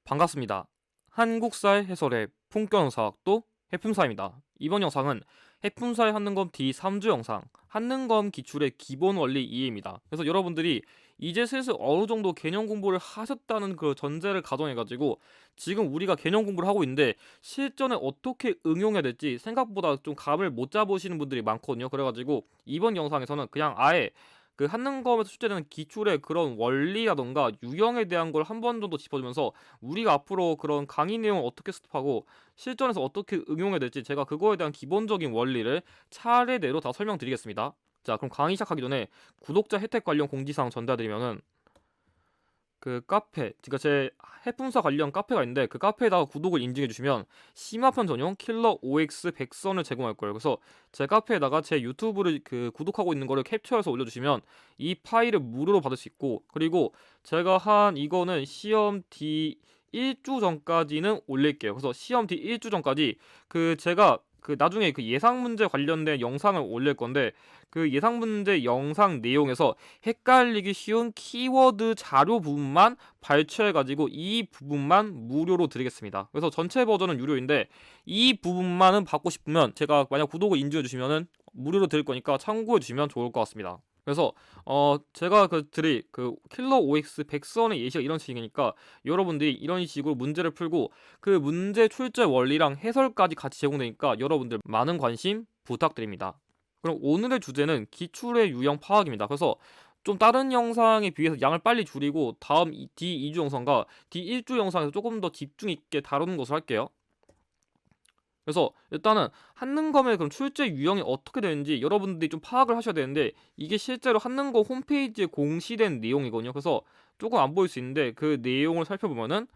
반갑습니다. 한국사의 해설의 품격영사학도 해품사입니다. 이번 영상은 해품사의 한능검 D3주 영상 한능검 기출의 기본 원리 이해입니다. 그래서 여러분들이 이제 슬슬 어느 정도 개념 공부를 하셨다는 그 전제를 가정해가지고 지금 우리가 개념 공부를 하고 있는데 실전에 어떻게 응용해야 될지 생각보다 좀 감을 못 잡으시는 분들이 많거든요. 그래가지고 이번 영상에서는 그냥 아예 그 한능검에서 출제되는 기출의 그런 원리라던가 유형에 대한 걸 한 번 정도 짚어주면서 우리가 앞으로 그런 강의 내용을 어떻게 습득하고 실전에서 어떻게 응용해야 될지 제가 그거에 대한 기본적인 원리를 차례대로 다 설명드리겠습니다. 자, 그럼 강의 시작하기 전에 구독자 혜택 관련 공지사항 전달드리면은 그 카페, 그러니까 제 해품사 관련 카페가 있는데 그 카페에다가 구독을 인증해주시면 심화편 전용 킬러 OX 100선을 제공할 거예요. 그래서 제 카페에다가 제 유튜브를 그 구독하고 있는 거를 캡처해서 올려주시면 이 파일을 무료로 받을 수 있고, 그리고 제가 한 이거는 시험 D 1주 전까지는 올릴게요. 그래서 시험 D 1주 전까지 그 제가 그 나중에 그 예상 문제 관련된 영상을 올릴 건데 그 예상 문제 영상 내용에서 헷갈리기 쉬운 키워드 자료 부분만 발췌해가지고 이 부분만 무료로 드리겠습니다. 그래서 전체 버전은 유료인데 이 부분만은 받고 싶으면 제가 만약 구독을 인증해주시면은 무료로 드릴 거니까 참고해주시면 좋을 것 같습니다. 그래서 제가 그 드릴 그 킬러 OX 100선의 예시가 이런 식이니까 여러분들이 이런 식으로 문제를 풀고 그 문제 출제 원리랑 해설까지 같이 제공되니까 여러분들 많은 관심 부탁드립니다. 그럼 오늘의 주제는 기출의 유형 파악입니다. 그래서 좀 다른 영상에 비해서 양을 빨리 줄이고 다음 D2주 영상과 D1주 영상에서 조금 더 집중 있게 다루는 것을 할게요. 그래서 일단은 한능검의 그럼 출제 유형이 어떻게 되는지 여러분들이 좀 파악을 하셔야 되는데 이게 실제로 한능검 홈페이지에 공시된 내용이거든요. 그래서 조금 안 보일 수 있는데 그 내용을 살펴보면은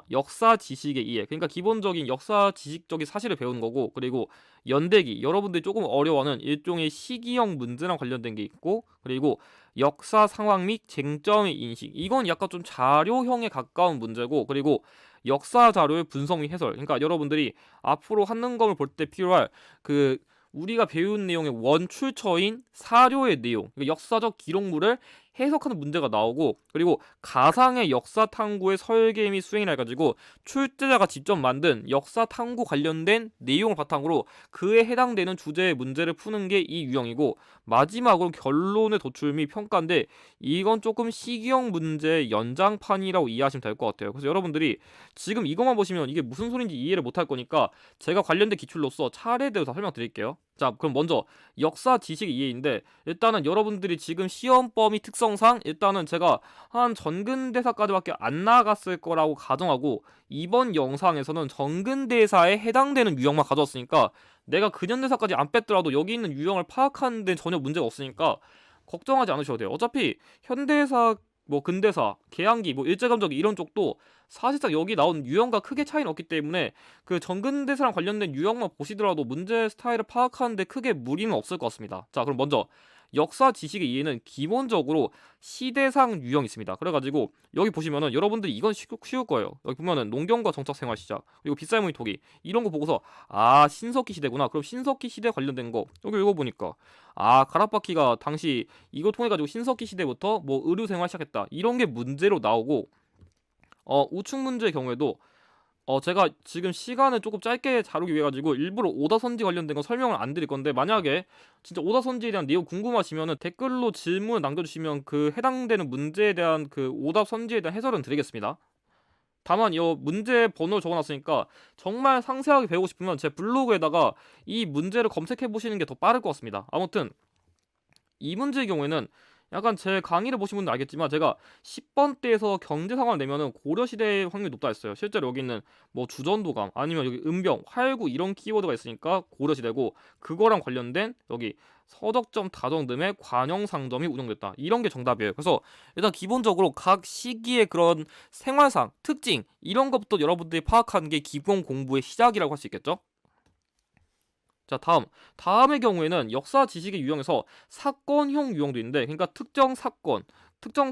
역사 지식의 이해, 그러니까 기본적인 역사 지식적인 사실을 배우는 거고, 그리고 연대기, 여러분들이 조금 어려워하는 일종의 시기형 문제랑 관련된 게 있고, 그리고 역사 상황 및 쟁점의 인식, 이건 약간 좀 자료형에 가까운 문제고, 그리고 역사 자료의 분석 및 해설, 그러니까 여러분들이 앞으로 한능검을 볼 때 필요할 그 우리가 배운 내용의 원출처인 사료의 내용, 그러니까 역사적 기록물을 해석하는 문제가 나오고, 그리고 가상의 역사 탐구의 설계 및 수행이라 해가지고 출제자가 직접 만든 역사 탐구 관련된 내용을 바탕으로 그에 해당되는 주제의 문제를 푸는 게 이 유형이고, 마지막으로 결론의 도출 및 평가인데 이건 조금 시기형 문제의 연장판이라고 이해하시면 될 것 같아요. 그래서 여러분들이 지금 이것만 보시면 이게 무슨 소린지 이해를 못할 거니까 제가 관련된 기출로서 차례대로 다 설명드릴게요. 자, 그럼 먼저 역사 지식 이해인데 일단은 여러분들이 지금 시험 범위 특성상 일단은 제가 한 전근대사까지밖에 안 나갔을 거라고 가정하고 이번 영상에서는 전근대사에 해당되는 유형만 가져왔으니까 내가 근현대사까지 안 뺐더라도 여기 있는 유형을 파악하는 데 전혀 문제가 없으니까 걱정하지 않으셔도 돼요. 어차피 현대사, 뭐 근대사, 개항기, 뭐 일제감정 이런 쪽도 사실상 여기 나온 유형과 크게 차이는 없기 때문에 그 전근대사랑 관련된 유형만 보시더라도 문제 스타일을 파악하는데 크게 무리는 없을 것 같습니다. 자, 그럼 먼저 역사 지식의 이해는 기본적으로 시대상 유형이 있습니다. 그래가지고 여기 보시면은 여러분들이 이건 쉬울 거예요. 여기 보면은 농경과 정착 생활 시작, 그리고 빗살무늬 토기 이런 거 보고서 아, 신석기 시대구나. 그럼 신석기 시대 관련된 거 여기 읽어보니까 아, 가라파키가 당시 이거 통해가지고 신석기 시대부터 뭐 의료 생활 시작했다, 이런 게 문제로 나오고, 우측 문제의 경우에도 제가 지금 시간을 조금 짧게 다루기 위해 가지고 일부러 오다선지 관련된 거 설명을 안 드릴 건데 만약에 진짜 오다선지에 대한 내용 궁금하시면은 댓글로 질문을 남겨주시면 그 해당되는 문제에 대한 그 오답선지에 대한 해설은 드리겠습니다. 다만 이 문제 번호를 적어놨으니까 정말 상세하게 배우고 싶으면 제 블로그에다가 이 문제를 검색해 보시는 게 더 빠를 것 같습니다. 아무튼 이 문제의 경우에는 약간 제 강의를 보신 분들 알겠지만 제가 10번대에서 경제 상황을 내면은 고려시대의 확률이 높다 했어요. 실제로 여기는 뭐 주전도감 아니면 여기 은병, 활구 이런 키워드가 있으니까 고려시대고, 그거랑 관련된 여기 서적점, 다정듬의 관영상점이 운영됐다, 이런 게 정답이에요. 그래서 일단 기본적으로 각 시기의 그런 생활상 특징 이런 것부터 여러분들이 파악하는 게 기본 공부의 시작이라고 할 수 있겠죠. 자, 다음의 경우에는 역사 지식의 유형에서 사건형 유형도 있는데, 그러니까 특정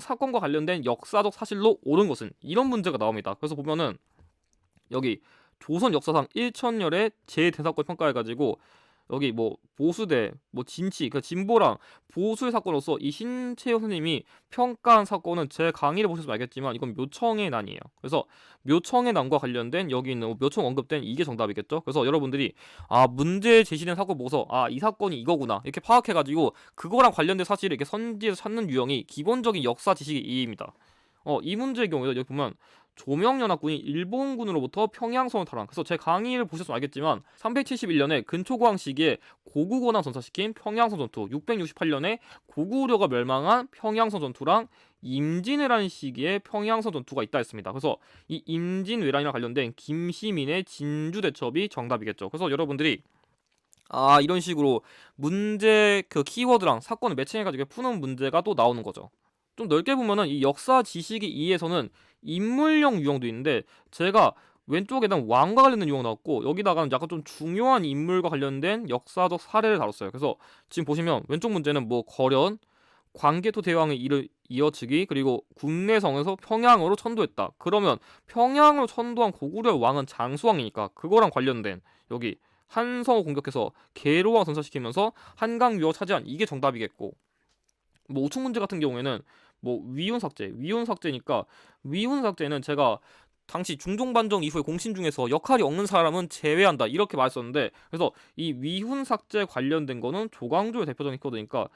사건과 관련된 역사적 사실로 옳은 것은, 이런 문제가 나옵니다. 그래서 보면은 여기 조선 역사상 1천년의 제대사건 평가해가지고 여기 뭐 보수대, 뭐 진치, 그 진보랑 보수의 사건으로서 이 신채호 선생님이 평가한 사건은 제 강의를 보셔서 알겠지만 이건 묘청의 난이에요. 그래서 묘청의 난과 관련된 여기 있는 묘청 언급된 이게 정답이겠죠. 그래서 여러분들이 문제 제시된 사건 보고서 이 사건이 이거구나 이렇게 파악해가지고 그거랑 관련된 사실을 이렇게 선지에서 찾는 유형이 기본적인 역사 지식의 이해입니다. 이 문제의 경우에 여기 보면 조명연합군이 일본군으로부터 평양성을 탈환. 그래서 제 강의를 보셨으면 알겠지만 371년에 근초고항 시기에 고구곤함 전사시킨 평양성 전투, 668년에 고구려가 멸망한 평양성 전투랑 임진왜란 시기에 평양성 전투가 있다 했습니다. 그래서 이 임진왜란이랑 관련된 김시민의 진주대첩이 정답이겠죠. 그래서 여러분들이 이런 식으로 문제 그 키워드랑 사건을 매칭해가지고 푸는 문제가 또 나오는 거죠. 좀 넓게 보면은 이 역사 지식의 이해에서는 인물형 유형도 있는데 제가 왼쪽에는 왕과 관련된 유형 나왔고 여기다가는 약간 좀 중요한 인물과 관련된 역사적 사례를 다뤘어요. 그래서 지금 보시면 왼쪽 문제는 뭐 거련, 광개토 대왕의 이어치기 그리고 국내성에서 평양으로 천도했다. 그러면 평양으로 천도한 고구려 왕은 장수왕이니까 그거랑 관련된 여기 한성을 공격해서 계로왕 전사시키면서 한강 유역 차지한 이게 정답이겠고 뭐 우측 문제 같은 경우에는 뭐 위훈 삭제니까 위훈 삭제는 제가 당시 중종반정 이후에 공신 중에서 역할이 없는 사람은 제외한다 이렇게 말했었는데 그래서 이 위훈 삭제 관련된 거는 조광조의 대표적인 키워드니까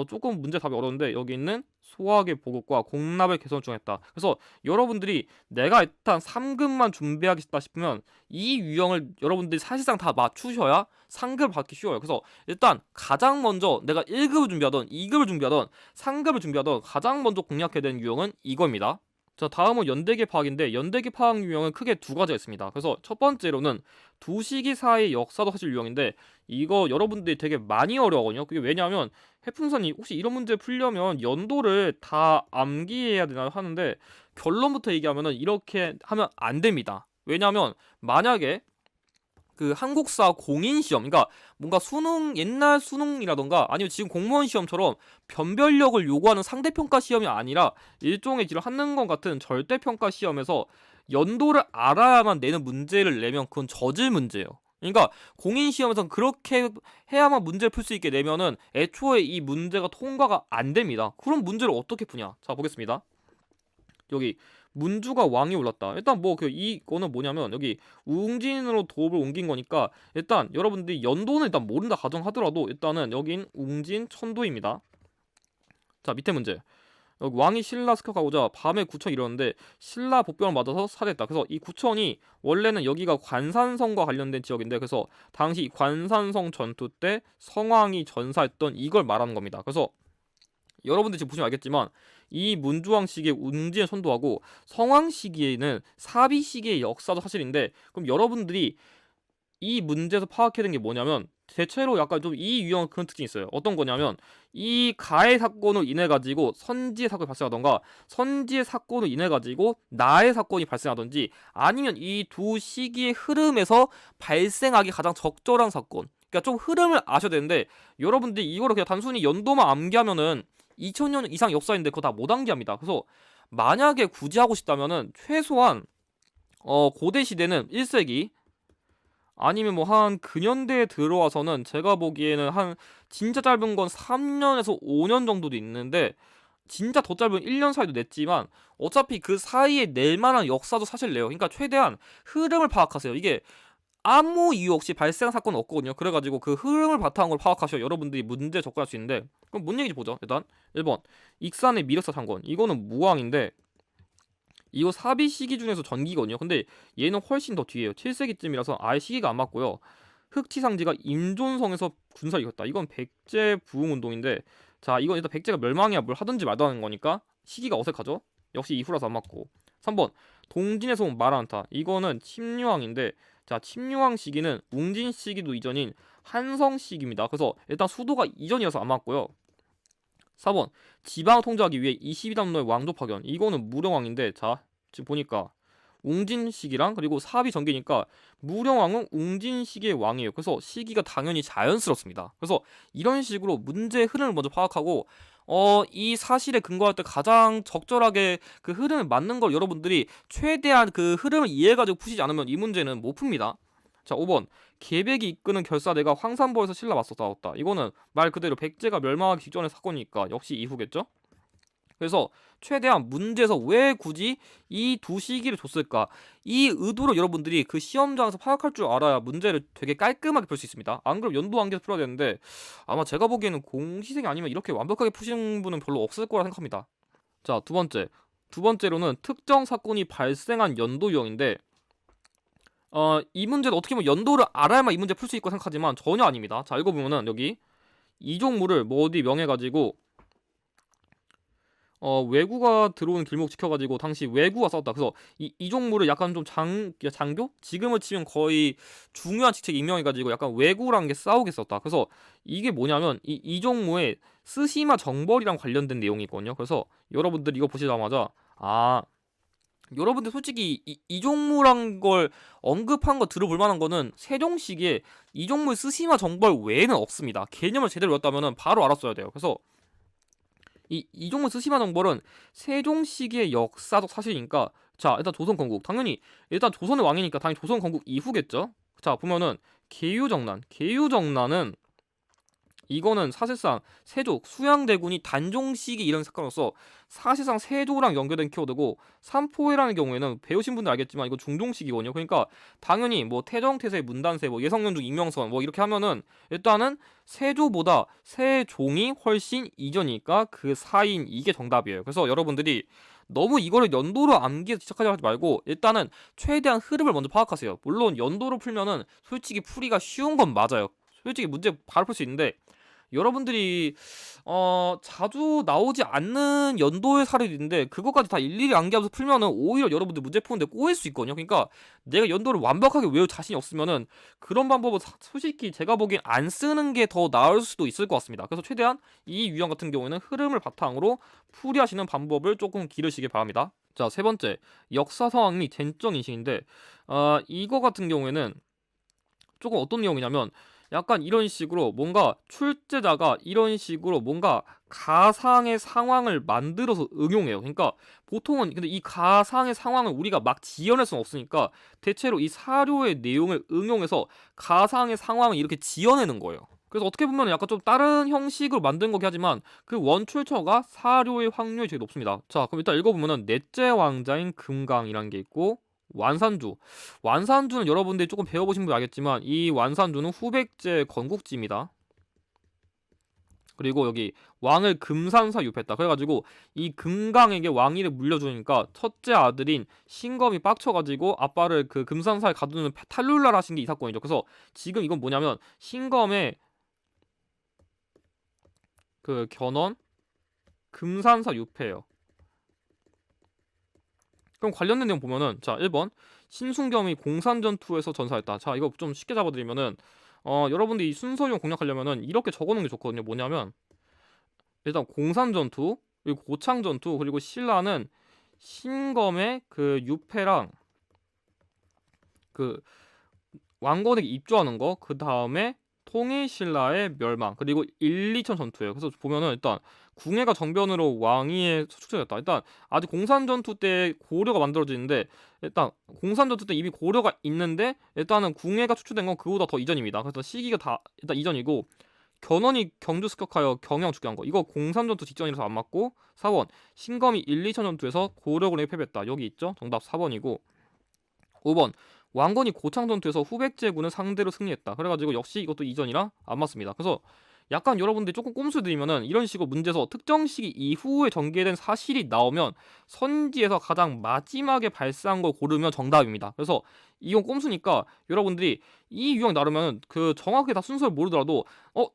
조금 문제 답이 어려운데 여기 있는 소학의 보급과 공납을 개선 중했다. 그래서 여러분들이 내가 일단 3급만 준비하겠다 싶으면 이 유형을 여러분들이 사실상 다 맞추셔야 상급을 받기 쉬워요. 그래서 일단 가장 먼저 내가 1급을 준비하던 2급을 준비하던 3급을 준비하던 가장 먼저 공략해야 되는 유형은 이겁니다. 자, 다음은 연대계 파악인데 연대계 파악 유형은 크게 두 가지가 있습니다. 그래서 첫 번째로는 두 시기 사이의 역사도 사실 유형인데 이거 여러분들이 되게 많이 어려워하거든요. 그게 왜냐하면 해풍선이 혹시 이런 문제 풀려면 연도를 다 암기해야 되나 하는데 결론부터 얘기하면은 이렇게 하면 안 됩니다. 왜냐하면 만약에 그 한국사 공인 시험, 그러니까 뭔가 수능 옛날 수능이라던가 아니면 지금 공무원 시험처럼 변별력을 요구하는 상대평가 시험이 아니라 일종의 지금 한능검 같은 절대평가 시험에서 연도를 알아야만 내는 문제를 내면 그건 저질 문제예요. 그러니까 공인 시험에서는 그렇게 해야만 문제를 풀 수 있게 내면은 애초에 이 문제가 통과가 안 됩니다. 그럼 문제를 어떻게 푸냐? 자, 보겠습니다. 여기 문주가 왕이 올랐다. 일단 뭐 이거는 뭐냐면 여기 웅진으로 도읍을 옮긴 거니까 일단 여러분들이 연도는 일단 모른다 가정하더라도 일단은 여긴 웅진 천도입니다. 자, 밑에 문제. 여기 왕이 신라 습격하고자 밤에 구천이 일어났는데 신라 복병을 맞아서 살해했다. 그래서 이 구천이 원래는 여기가 관산성과 관련된 지역인데 그래서 당시 관산성 전투 때 성왕이 전사했던 이걸 말하는 겁니다. 그래서 여러분들 지금 보시면 알겠지만 이 문주왕 시기에 웅진을 선도하고 성왕 시기에는 사비 시기의 역사도 사실인데 그럼 여러분들이 이 문제에서 파악해야 되는 게 뭐냐면 대체로 약간 좀 이 유형은 그런 특징이 있어요. 어떤 거냐면 이 가해 사건으로 인해 가지고 선지의 사건이 발생하던가 선지의 사건으로 인해 가지고 나의 사건이 발생하던지 아니면 이 두 시기의 흐름에서 발생하기 가장 적절한 사건. 그러니까 좀 흐름을 아셔야 되는데 여러분들이 이거를 그냥 단순히 연도만 암기하면은 2000년 이상 역사인데 그거 다 못 암기합니다. 그래서 만약에 굳이 하고 싶다면은 최소한 고대 시대는 1세기 아니면 뭐 한 근현대에 들어와서는 제가 보기에는 한 진짜 짧은 건 3년에서 5년 정도도 있는데 진짜 더 짧은 1년 사이도 냈지만 어차피 그 사이에 낼 만한 역사도 사실 내요. 그러니까 최대한 흐름을 파악하세요. 이게 아무 이유 없이 발생한 사건은 없거든요. 그래가지고 그 흐름을 바탕으로 파악하셔야 여러분들이 문제에 접근할 수 있는데 그럼 뭔 얘기인지 보죠. 일단 1번 익산의 미륵사 창건 이거는 무왕인데 이거 사비 시기 중에서 전기거든요. 근데 얘는 훨씬 더 뒤에요. 7세기쯤이라서 아예 시기가 안 맞고요. 흑치상지가 임존성에서 군사를 이겼다. 이건 백제 부흥운동인데 자 이건 일단 백제가 멸망이야 뭘 하든지 말도 하는 거니까 시기가 어색하죠. 역시 이후라서 안 맞고 3번 동진에서 온 마라한타 이거는 침류왕인데 자 침류왕 시기는 웅진 시기도 이전인 한성 시기입니다. 그래서 일단 수도가 이전이어서 안 맞고요. 4번 지방을 통제하기 위해 22담로의 왕조 파견 이거는 무령왕인데 자 지금 보니까 웅진 시기랑 그리고 사비 전기니까 무령왕은 웅진 시기의 왕이에요. 그래서 시기가 당연히 자연스럽습니다. 그래서 이런 식으로 문제의 흐름을 먼저 파악하고 이 사실에 근거할 때 가장 적절하게 그 흐름에 맞는 걸 여러분들이 최대한 그 흐름을 이해해가지고 푸시지 않으면 이 문제는 못 풉니다. 자, 5번 계백이 이끄는 결사대가 황산보에서 신라 맞서 싸웠다. 이거는 말 그대로 백제가 멸망하기 직전의 사건이니까 역시 이후겠죠? 그래서 최대한 문제에서 왜 굳이 이 두 시기를 줬을까? 이 의도를 여러분들이 그 시험장에서 파악할 줄 알아야 문제를 되게 깔끔하게 풀 수 있습니다. 안 그럼 연도 한계에서 풀어야 되는데 아마 제가 보기에는 공시생이 아니면 이렇게 완벽하게 푸시는 분은 별로 없을 거라 생각합니다. 자, 두 번째. 두 번째로는 특정 사건이 발생한 연도 유형인데 이 문제도 어떻게 보면 연도를 알아야만 이 문제 풀 수 있고 생각하지만 전혀 아닙니다. 자, 읽어보면은 여기 이종무를 뭐 어디 명해가지고 왜구가 들어오는 길목 지켜가지고 당시 왜구가 싸웠다. 그래서 이종무를 약간 좀 장교? 지금을 치면 거의 중요한 직책 임명해가지고 약간 왜구랑 게 싸우겠었다. 그래서 이게 뭐냐면 이종무의 스시마 정벌이랑 관련된 내용이거든요. 그래서 여러분들 이거 보시자마자 여러분들 솔직히 이종무란 걸 언급한 거 들어볼 만한 거는 세종 시기에 이종무의 스시마 정벌 외에는 없습니다. 개념을 제대로 외웠다면 바로 알았어야 돼요. 그래서 이종무 스시마 정벌은 세종 시기의 역사적 사실이니까 자, 일단 조선 건국 당연히 일단 조선의 왕이니까 당연히 조선 건국 이후겠죠. 자, 보면은 계유정난은 이거는 사실상 세조 수양대군이 단종시기 이런 사건으로서 사실상 세조랑 연결된 키워드고 삼포해라는 경우에는 배우신 분들 알겠지만 이거 중종시기거든요. 그러니까 당연히 뭐 태정태세 문단세 뭐 예성연중 임명선 뭐 이렇게 하면은 일단은 세조보다 세종이 훨씬 이전이니까 그 사이인 이게 정답이에요. 그래서 여러분들이 너무 이거를 연도로 암기해서 지적하지 말고 일단은 최대한 흐름을 먼저 파악하세요. 물론 연도로 풀면은 솔직히 풀이가 쉬운 건 맞아요. 솔직히 문제 바로 풀 수 있는데 여러분들이 자주 나오지 않는 연도의 사례인데 그것까지 다 일일이 암기하면서 풀면은 오히려 여러분들 문제 푸는데 꼬일 수 있거든요. 그러니까 내가 연도를 완벽하게 외울 자신이 없으면은 그런 방법은 솔직히 제가 보기엔 안 쓰는 게 더 나을 수도 있을 것 같습니다. 그래서 최대한 이 유형 같은 경우에는 흐름을 바탕으로 풀이하시는 방법을 조금 기르시길 바랍니다. 자, 세 번째 역사 상황이 쟁점 인식인데 이거 같은 경우에는 조금 어떤 내용이냐면 약간 이런 식으로 뭔가 출제자가 이런 식으로 뭔가 가상의 상황을 만들어서 응용해요. 그러니까 보통은 근데 이 가상의 상황을 우리가 막 지어낼 수는 없으니까 대체로 이 사료의 내용을 응용해서 가상의 상황을 이렇게 지어내는 거예요. 그래서 어떻게 보면 약간 좀 다른 형식으로 만든 거긴 하지만 그 원출처가 사료의 확률이 되게 높습니다. 자, 그럼 일단 읽어보면은 넷째 왕자인 금강이라는 게 있고 완산주는 여러분들이 조금 배워보신 분 알겠지만 이 완산주는 후백제 건국지입니다. 그리고 여기 왕을 금산사 유폐했다. 그래가지고 이 금강에게 왕위를 물려주니까 첫째 아들인 신검이 빡쳐가지고 아빠를 그 금산사에 가두는 탈룰라를 하신 게 이 사건이죠. 그래서 지금 이건 뭐냐면 신검의 그 견원 금산사 유폐예요. 그럼 관련된 내용 보면은 자 1번 신순겸이 공산전투에서 전사했다. 자, 이거 좀 쉽게 잡아드리면은 여러분들이 이 순서용 공략하려면은 이렇게 적어놓은 게 좋거든요. 뭐냐면 일단 공산전투 그리고 고창전투 그리고 신라는 신검의 그 유패랑 그 왕건에게 입조하는 거, 그 다음에 통일신라의 멸망, 그리고 1, 2천 전투예요. 그래서 보면은 일단 궁예가 정변으로 왕위에 축소됐다. 일단 아직 공산전투 때 고려가 만들어지는데 일단 공산전투 때 이미 고려가 있는데 일단은 궁예가 축소된 건 그보다 더 이전입니다. 그래서 시기가 다 일단 이전이고 견훤이 경주 습격하여 경영 죽게한 거. 이거 공산전투 직전이라서 안 맞고 4번 신검이 1, 2천 전투에서 고려군에게 패배했다. 여기 있죠? 정답 4번이고 5번 왕건이 고창전투에서 후백제군을 상대로 승리했다. 그래가지고 역시 이것도 이전이라 안 맞습니다. 그래서 약간 여러분들이 조금 꼼수 들이면은 이런 식으로 문제에서 특정 시기 이후에 전개된 사실이 나오면 선지에서 가장 마지막에 발생한 걸 고르면 정답입니다. 그래서 이건 꼼수니까 여러분들이 이 유형 나르면 그 정확하게 다 순서를 모르더라도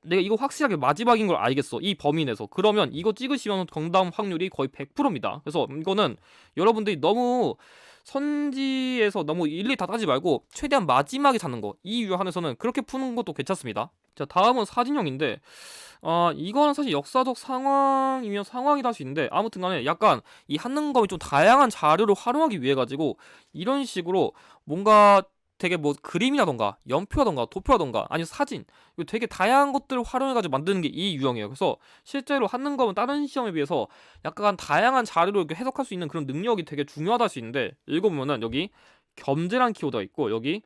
내가 이거 확실하게 마지막인 걸 알겠어. 이 범위 내에서. 그러면 이거 찍으시면 정답 확률이 거의 100%입니다. 그래서 이거는 여러분들이 너무 선지에서 너무 일일이 다 따지 말고 최대한 마지막에 찾는 거. 이 유형 안에서는 그렇게 푸는 것도 괜찮습니다. 자, 다음은 사진형인데 이거는 사실 역사적 상황이면 상황이다 할 수 있는데 아무튼 간에 약간 이 한능검이 좀 다양한 자료를 활용하기 위해 가지고 이런 식으로 뭔가 되게 뭐 그림이라던가 연표라던가 도표라던가 아니면 사진 이거 되게 다양한 것들을 활용해가지고 만드는 게 이 유형이에요. 그래서 실제로 한능검은 다른 시험에 비해서 약간 다양한 자료를 이렇게 해석할 수 있는 그런 능력이 되게 중요하다 할 수 있는데 읽어보면은 여기 겸재란 키워드가 있고 여기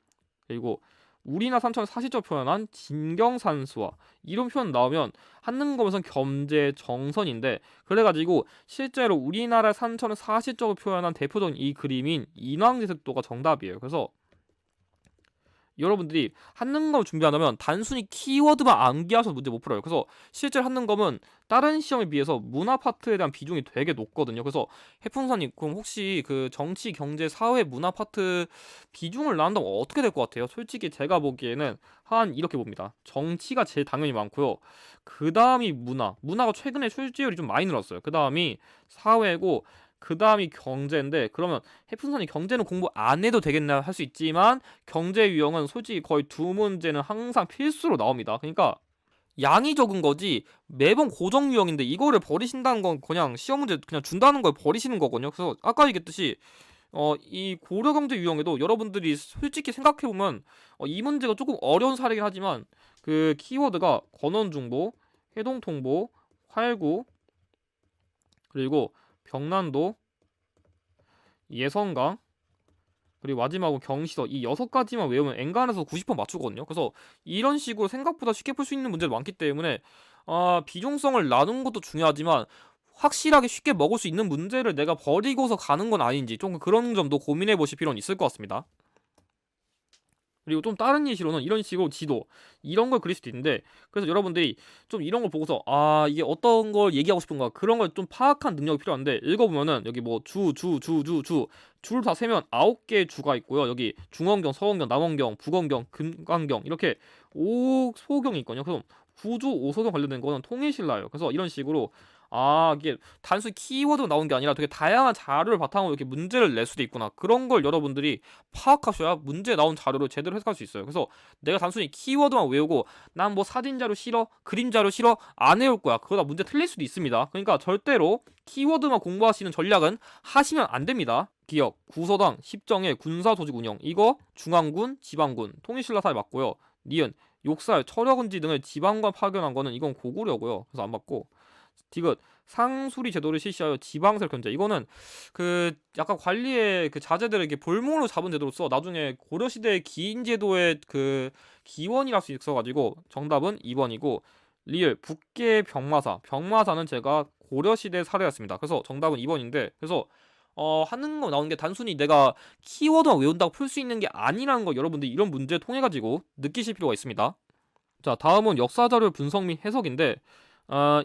그리고 우리나라 산천을 사실적으로 표현한 진경산수화 이런 표현 나오면 한능검에선 겸재 정선인데, 그래가지고 실제로 우리나라 산천을 사실적으로 표현한 대표적인 이 그림인 인왕제습도가 정답이에요. 그래서 여러분들이 한능검 준비한다면 단순히 키워드만 암기하셔서 문제 못 풀어요. 그래서 실제로 한능검은 다른 시험에 비해서 문화 파트에 대한 비중이 되게 높거든요. 그래서 해풍사님, 그럼 혹시 그 정치, 경제, 사회, 문화 파트 비중을 나눈다면 어떻게 될 것 같아요? 솔직히 제가 보기에는 한 이렇게 봅니다. 정치가 제일 당연히 많고요. 그 다음이 문화가 최근에 출제율이 좀 많이 늘었어요. 그 다음이 사회고, 그 다음이 경제인데, 그러면 해풍선이 경제는 공부 안 해도 되겠나 할 수 있지만 경제 유형은 솔직히 거의 두 문제는 항상 필수로 나옵니다. 그러니까 양이 적은 거지 매번 고정 유형인데 이거를 버리신다는 건 그냥 시험 문제 그냥 준다는 걸 버리시는 거거든요. 그래서 아까 얘기했듯이 이 고려경제 유형에도 여러분들이 솔직히 생각해보면 이 문제가 조금 어려운 사례긴 하지만 그 키워드가 권원중보, 해동통보, 활구, 그리고 병난도, 예성강, 그리고 마지막으로 경시서, 이 6가지만 외우면 엔간에서 90% 맞추거든요. 그래서 이런 식으로 생각보다 쉽게 풀 수 있는 문제도 많기 때문에 비중성을 나눈 것도 중요하지만 확실하게 쉽게 먹을 수 있는 문제를 내가 버리고서 가는 건 아닌지 좀 그런 점도 고민해 보실 필요는 있을 것 같습니다. 그리고 좀 다른 예시로는 이런 식으로 지도 이런 걸 그릴 수도 있는데, 그래서 여러분들이 좀 이런 걸 보고서 이게 어떤 걸 얘기하고 싶은가 그런 걸 좀 파악한 능력이 필요한데, 읽어보면은 여기 뭐 주를 다 세면 9개의 주가 있고요. 여기 중원경, 서원경, 남원경, 북원경, 금강경 이렇게 5소경이 있거든요. 그럼 구주 5소경 관련된 거는 통일신라예요. 그래서 이런 식으로 이게 단순히 키워드 나온 게 아니라 되게 다양한 자료를 바탕으로 이렇게 문제를 낼 수도 있구나, 그런 걸 여러분들이 파악하셔야 문제 나온 자료를 제대로 해석할 수 있어요. 그래서 내가 단순히 키워드만 외우고 난 뭐 사진 자료 싫어, 그림 자료 싫어 안 외울 거야, 그러다 문제 틀릴 수도 있습니다. 그러니까 절대로 키워드만 공부하시는 전략은 하시면 안 됩니다. 기업, 구서당, 십정의 군사 조직 운영, 이거 중앙군, 지방군, 통일신라사에 맞고요. 니은, 욕살, 철역은지 등을 지방관 파견한 거는 이건 고구려고요. 그래서 안 맞고, 디귿, 상수리 제도를 실시하여 지방세를 견제, 이거는 그 약간 관리의 그 자재들을 이렇게 볼모로 잡은 제도로서 나중에 고려시대 기인 제도의 그 기원이랄 수 있어가지고 정답은 2번이고, 리을, 북계 병마사는 제가 고려시대 사례였습니다. 그래서 정답은 2번인데, 그래서 하는 거 나오는 게 단순히 내가 키워드만 외운다고 풀 수 있는 게 아니라는 거 여러분들이 이런 문제 통해 가지고 느끼실 필요가 있습니다. 자, 다음은 역사자료 분석 및 해석인데,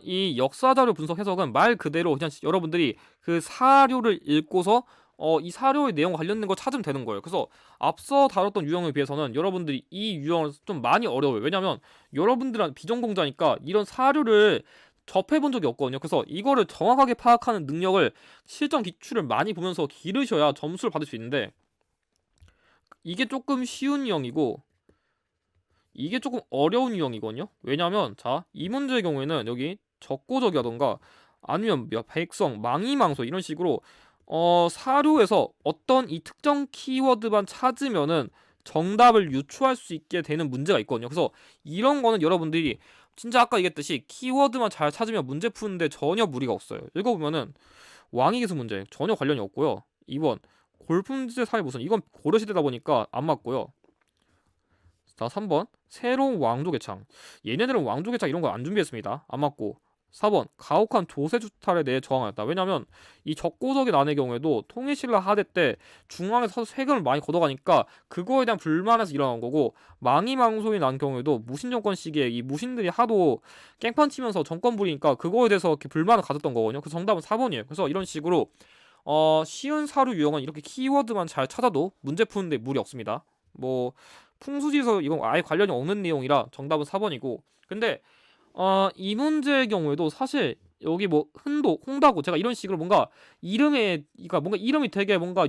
이 역사자료 분석 해석은 말 그대로 그냥 여러분들이 그 사료를 읽고서 이 사료의 내용 관련된 거 찾으면 되는 거예요. 그래서 앞서 다뤘던 유형에 비해서는 여러분들이 이 유형을 좀 많이 어려워요. 왜냐면 여러분들은 비전공자니까 이런 사료를 접해본 적이 없거든요. 그래서 이거를 정확하게 파악하는 능력을 실전 기출을 많이 보면서 기르셔야 점수를 받을 수 있는데, 이게 조금 쉬운 유형이고 이게 조금 어려운 유형이거든요. 왜냐면 자, 이 문제의 경우에는 여기 적고적이라던가 아니면 백성, 망이망소 이런 식으로 사료에서 어떤 이 특정 키워드만 찾으면은 정답을 유추할 수 있게 되는 문제가 있거든요. 그래서 이런 거는 여러분들이 진짜 아까 얘기했듯이 키워드만 잘 찾으면 문제 푸는데 전혀 무리가 없어요. 읽어보면은 왕위기수 문제 전혀 관련이 없고요. 2번 골품제 사회 무슨, 이건 고려시대다 보니까 안 맞고요. 자, 3번 새로운 왕조 개창, 얘네들은 왕조 개창 이런 거 안 준비했습니다. 안 맞고. 4번 가혹한 조세 주탈에 대해 저항하였다. 왜냐면 이 적고적이 난의 경우에도 통일신라 하대 때 중앙에서 세금을 많이 걷어가니까 그거에 대한 불만에서 일어난 거고, 망이망소이 난 경우에도 무신정권 시기에 이 무신들이 하도 깽판 치면서 정권 부리니까 그거에 대해서 이렇게 불만을 가졌던 거거든요. 그래서 정답은 4번이에요. 그래서 이런 식으로 쉬운 사료 유형은 이렇게 키워드만 잘 찾아도 문제 푸는데 무리 없습니다. 뭐 풍수지에서 이건 아예 관련이 없는 내용이라 정답은 4번이고, 근데 이 문제의 경우에도 사실 여기 뭐 흔도, 홍다고 제가 이런 식으로 뭔가 이름에, 그러니까 뭔가 이름이 되게 뭔가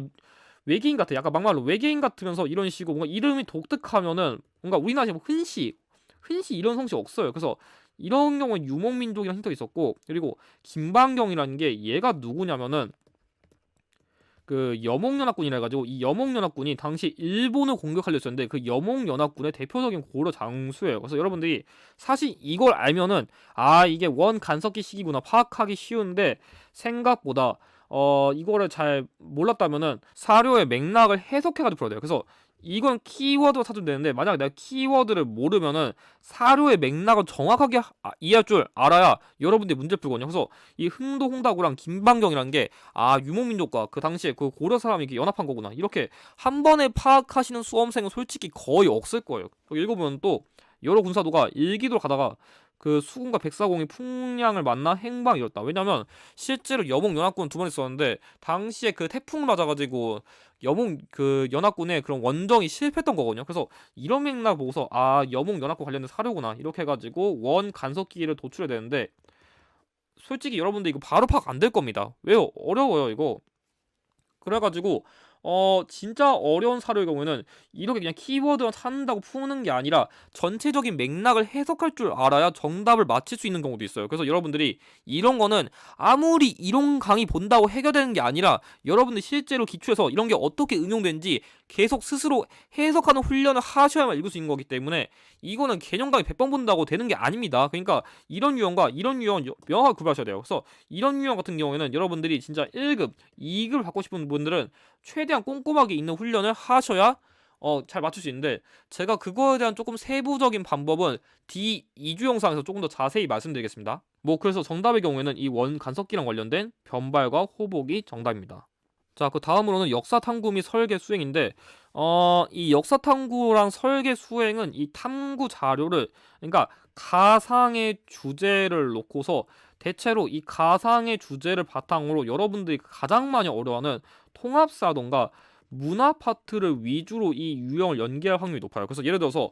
외계인 같아. 약간 막말로 외계인 같으면서 이런 식으로 뭔가 이름이 독특하면은 뭔가 우리나라에 뭐 흔시 이런 성씨 없어요. 그래서 이런 경우는 유목민족이라는 힌트가 있었고, 그리고 김방경이라는 게 얘가 누구냐면은 그 여몽연합군이라 해가지고 이 여몽연합군이 당시 일본을 공격하려 했었는데 그 여몽연합군의 대표적인 고려 장수예요. 그래서 여러분들이 사실 이걸 알면은 이게 원 간섭기 시기구나 파악하기 쉬운데, 생각보다 이거를 잘 몰랐다면은 사료의 맥락을 해석해가지고 풀어야 돼요. 그래서 이건 키워드가 찾으면 되는데 만약 내가 키워드를 모르면은 사료의 맥락을 정확하게 이해할 줄 알아야 여러분들이 문제 풀거든요. 그래서 이 흥도 홍다구랑 김방경이라는 게 유목민족과 그 당시에 그 고려 사람이 이렇게 연합한 거구나 이렇게 한 번에 파악하시는 수험생은 솔직히 거의 없을 거예요. 읽어보면 또 여러 군사도가 일기도를 가다가 그 수군과 백사공이 풍량을 만나 행방이 이었다. 왜냐면 실제로 여몽 연합군 두 번 있었는데 당시에 그 태풍 맞아가지고 여몽 그 연합군의 그런 원정이 실패했던 거거든요. 그래서 이런 맥락 보고서 여몽 연합군 관련된 사료구나 이렇게 해가지고 원 간섭기를 도출해야 되는데 솔직히 여러분들 이거 바로 파악 안 될 겁니다. 왜요? 어려워요 이거. 그래가지고 진짜 어려운 사료의 경우에는 이렇게 그냥 키워드만 찾는다고 푸는 게 아니라 전체적인 맥락을 해석할 줄 알아야 정답을 맞힐 수 있는 경우도 있어요. 그래서 여러분들이 이런 거는 아무리 이론 강의 본다고 해결되는 게 아니라 여러분들 실제로 기초에서 이런 게 어떻게 응용되는지 계속 스스로 해석하는 훈련을 하셔야만 읽을 수 있는 거기 때문에 이거는 개념 강의 100번 본다고 되는 게 아닙니다. 그러니까 이런 유형과 이런 유형 명확하게 구별하셔야 돼요. 그래서 이런 유형 같은 경우에는 여러분들이 진짜 1급, 2급을 받고 싶은 분들은 최대한 꼼꼼하게 읽는 훈련을 하셔야 잘 맞출 수 있는데 제가 그거에 대한 조금 세부적인 방법은 D2주 영상에서 조금 더 자세히 말씀드리겠습니다. 그래서 정답의 경우에는 이 원 간섭기랑 관련된 변발과 호복이 정답입니다. 자, 그 다음으로는 역사 탐구 및 설계 수행인데 이 역사 탐구랑 설계 수행은 이 탐구 자료를 그러니까 가상의 주제를 놓고서 대체로 이 가상의 주제를 바탕으로 여러분들이 가장 많이 어려워하는 통합사던가 문화 파트를 위주로 이 유형을 연계할 확률이 높아요. 그래서 예를 들어서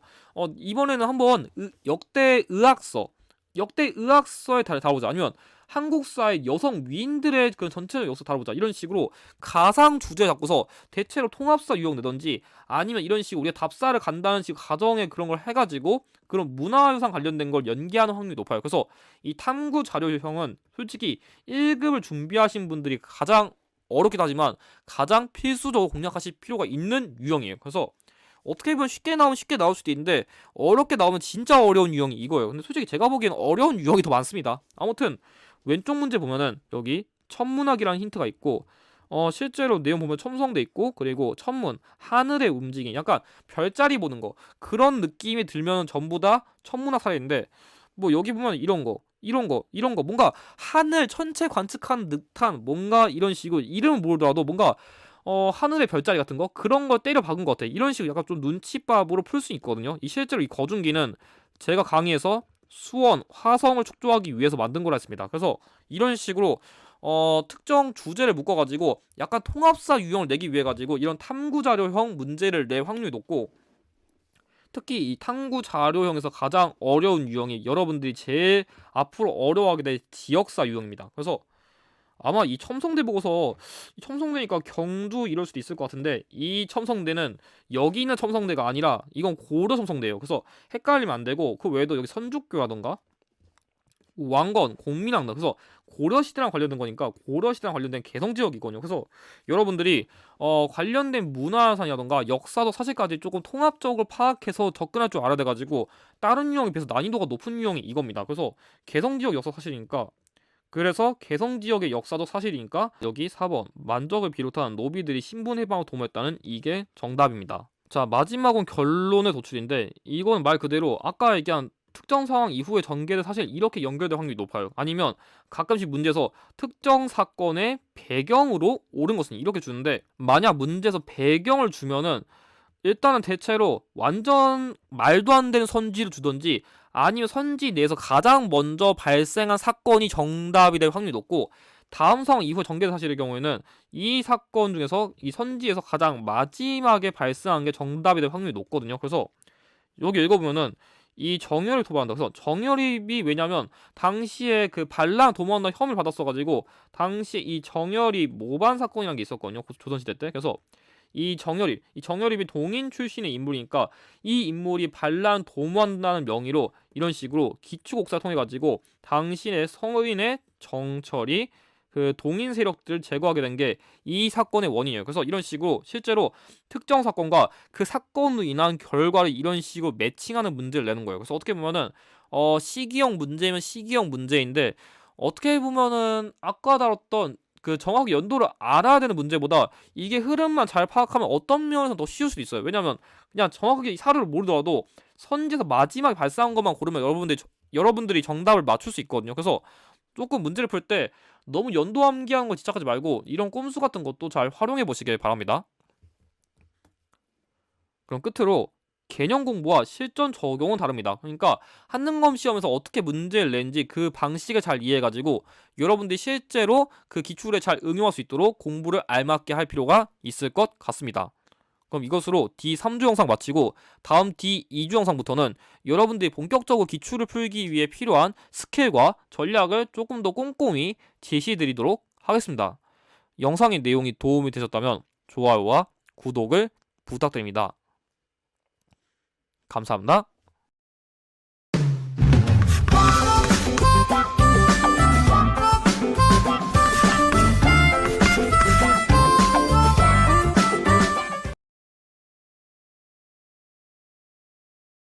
이번에는 한번 역대 의학서에 다루자 아니면 한국사의 여성 위인들의 그 전체적 역사 다뤄보자 이런 식으로 가상 주제 잡고서 대체로 통합사 유형 내던지 아니면 이런 식으로 우리가 답사를 간다는 식으로 가정에 그런 걸 해가지고 그런 문화유산 관련된 걸 연계하는 확률이 높아요. 그래서 이 탐구 자료 유형은 솔직히 1급을 준비하신 분들이 가장 어렵긴 하지만 가장 필수적으로 공략하실 필요가 있는 유형이에요. 그래서 어떻게 보면 쉽게 나오면 쉽게 나올 수도 있는데 어렵게 나오면 진짜 어려운 유형이 이거예요. 근데 솔직히 제가 보기엔 어려운 유형이 더 많습니다. 아무튼 왼쪽 문제 보면은 여기 천문학이라는 힌트가 있고 실제로 내용 보면 첨성대 있고 그리고 천문 하늘의 움직임 약간 별자리 보는 거 그런 느낌이 들면 전부 다 천문학 사례인데 여기 보면 이런 거 뭔가 하늘 전체 관측한 듯한 뭔가 이런 식으로 이름은 모르더라도 뭔가 하늘의 별자리 같은 거 그런 거 때려 박은 것 같아. 이런 식으로 약간 좀 눈치밥으로 풀 수 있거든요. 이 실제로 이 거중기는 제가 강의에서 수원, 화성을 축조하기 위해서 만든 거라 했습니다. 그래서 이런 식으로 특정 주제를 묶어가지고 약간 통합사 유형을 내기 위해 가지고 이런 탐구 자료형 문제를 낼 확률이 높고 특히 이 탐구 자료형에서 가장 어려운 유형이 여러분들이 제일 앞으로 어려워하게 될 지역사 유형입니다. 그래서 아마 이 첨성대 보고서 첨성대니까 경주 이럴 수도 있을 것 같은데 이 첨성대는 여기 있는 첨성대가 아니라 이건 고려 첨성대예요. 그래서 헷갈리면 안 되고 그 외에도 여기 선주교라던가 왕건, 공민왕릉 그래서 고려시대랑 관련된 거니까 고려시대랑 관련된 개성지역이거든요. 그래서 여러분들이 관련된 문화유산이라던가 역사적 사실까지 조금 통합적으로 파악해서 접근할 줄 알아야 돼가지고 다른 유형에 비해서 난이도가 높은 유형이 이겁니다. 그래서 개성지역 역사 사실이니까 그래서 개성지역의 역사적 사실이니까 여기 4번 만적을 비롯한 노비들이 신분해방을 도모했다는 이게 정답입니다. 자, 마지막은 결론의 도출인데 이건 말 그대로 아까 얘기한 특정 상황 이후에 전개될 사실 이렇게 연결될 확률이 높아요. 아니면 가끔씩 문제에서 특정 사건의 배경으로 옳은 것은 이렇게 주는데 만약 문제에서 배경을 주면은 일단은 대체로 완전 말도 안 되는 선지를 주던지 아니면 선지 내에서 가장 먼저 발생한 사건이 정답이 될 확률이 높고 다음 상황 이후에 전개된 사실의 경우에는 이 사건 중에서 이 선지에서 가장 마지막에 발생한 게 정답이 될 확률이 높거든요. 그래서 여기 읽어보면은 이 정열을 도발한다. 그래서 정열입이 왜냐면 당시에 그 반란 도모한다 혐의를 받았어가지고 당시에 이 정열입 모반 사건이라는 게 있었거든요. 조선시대 때. 그래서 이 정열입이 동인 출신의 인물이니까 이 인물이 반란 도모한다는 명의로 이런 식으로 기축옥사를 통해 가지고 당신의 성인의 정철이 그 동인 세력들을 제거하게 된 게 이 사건의 원인이에요. 그래서 이런 식으로 실제로 특정 사건과 그 사건으로 인한 결과를 이런 식으로 매칭하는 문제를 내는 거예요. 그래서 어떻게 보면은 시기형 문제면 시기형 문제인데 어떻게 보면은 아까 다뤘던 그 정확히 연도를 알아야 되는 문제보다 이게 흐름만 잘 파악하면 어떤 면에서 더 쉬울 수도 있어요. 왜냐하면 그냥 정확하게 사료를 모르더라도 선지에서 마지막에 발사한 것만 고르면 여러분들이 정답을 맞출 수 있거든요. 그래서 조금 문제를 풀 때 너무 연도 암기하는 거 집착하지 말고 이런 꼼수 같은 것도 잘 활용해 보시길 바랍니다. 그럼 끝으로 개념 공부와 실전 적용은 다릅니다. 그러니까 한능검 시험에서 어떻게 문제를 낸지 그 방식을 잘 이해해가지고 여러분들이 실제로 그 기출에 잘 응용할 수 있도록 공부를 알맞게 할 필요가 있을 것 같습니다. 그럼 이것으로 D3주 영상 마치고 다음 D2주 영상부터는 여러분들이 본격적으로 기출을 풀기 위해 필요한 스킬과 전략을 조금 더 꼼꼼히 제시해드리도록 하겠습니다. 영상의 내용이 도움이 되셨다면 좋아요와 구독을 부탁드립니다. 감사합니다.